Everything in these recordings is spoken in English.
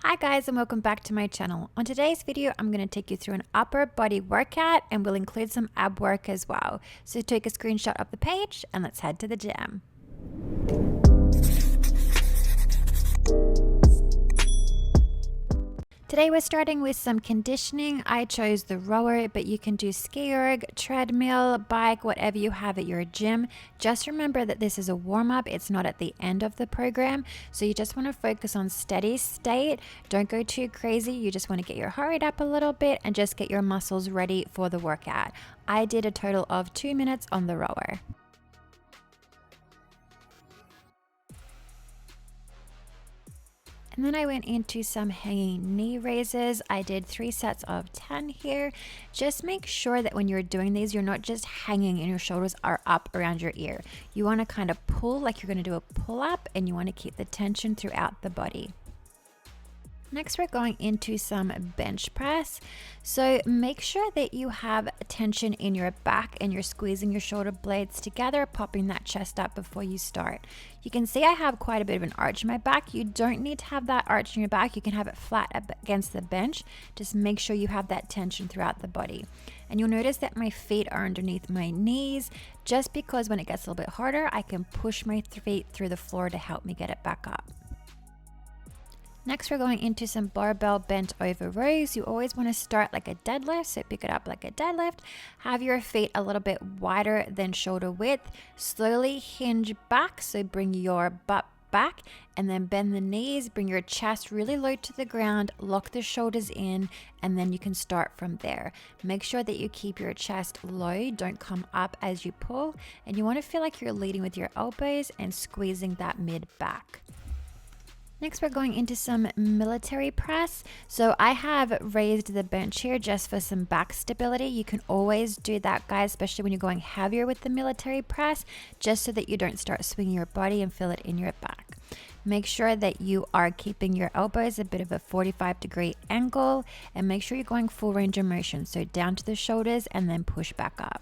Hi guys, and welcome back to my channel. On today's video, I'm going to take you through an upper body workout and we'll include some ab work as well. So take a screenshot of the page and let's head to the gym. Today we're starting with some conditioning. I chose the rower, but you can do ski erg, treadmill, bike, whatever you have at your gym. Just remember that this is a warm-up. It's not at the end of the program. So you just want to focus on steady state. Don't go too crazy. You just want to get your heart rate up a little bit and just get your muscles ready for the workout. I did a total of 2 minutes on the rower. And then I went into some hanging knee raises. I did 3 sets of 10 here. Just make sure that when you're doing these, you're not just hanging and your shoulders are up around your ear. You want to kind of pull like you're going to do a pull-up, and you want to keep the tension throughout the body. Next, we're going into some bench press. So make sure that you have tension in your back and you're squeezing your shoulder blades together, popping that chest up before you start. You can see I have quite a bit of an arch in my back. You don't need to have that arch in your back. You can have it flat up against the bench. Just make sure you have that tension throughout the body. And you'll notice that my feet are underneath my knees, just because when it gets a little bit harder, I can push my feet through the floor to help me get it back up. Next, we're going into some barbell bent over rows. You always want to start like a deadlift, so pick it up like a deadlift. Have your feet a little bit wider than shoulder width. Slowly hinge back, so bring your butt back and then bend the knees. Bring your chest really low to the ground, lock the shoulders in, and then you can start from there. Make sure that you keep your chest low, don't come up as you pull, and you want to feel like you're leading with your elbows and squeezing that mid back. Next, we're going into some military press. So I have raised the bench here just for some back stability. You can always do that, guys, especially when you're going heavier with the military press, just so that you don't start swinging your body and feel it in your back. Make sure that you are keeping your elbows a bit of a 45-degree angle, and make sure you're going full range of motion. So down to the shoulders and then push back up.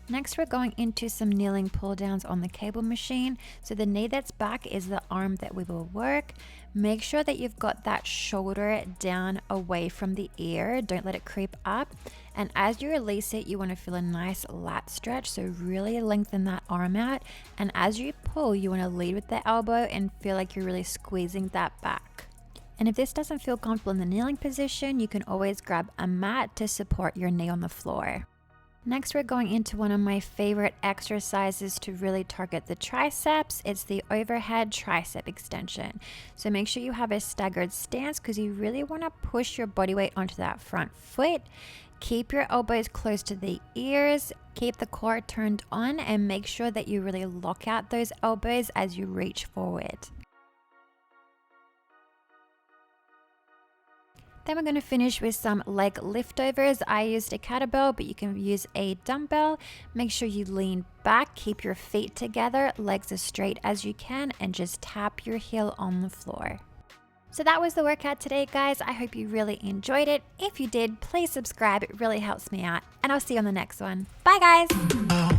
Next, we're going into some kneeling pull downs on the cable machine. So the knee that's back is the arm that we will work. Make sure that you've got that shoulder down away from the ear. Don't let it creep up. And as you release it, you want to feel a nice lat stretch. So really lengthen that arm out. And as you pull, you want to lead with the elbow and feel like you're really squeezing that back. And if this doesn't feel comfortable in the kneeling position, you can always grab a mat to support your knee on the floor. Next, we're going into one of my favorite exercises to really target the triceps. It's the overhead tricep extension. So make sure you have a staggered stance, because you really want to push your body weight onto that front foot. Keep your elbows close to the ears. Keep the core turned on, and make sure that you really lock out those elbows as you reach forward. Then we're going to finish with some leg liftovers. I used a kettlebell, but you can use a dumbbell. Make sure you lean back, keep your feet together, legs as straight as you can, and just tap your heel on the floor. So that was the workout today, guys. I hope you really enjoyed it. If you did, please subscribe. It really helps me out. And I'll see you on the next one. Bye, guys.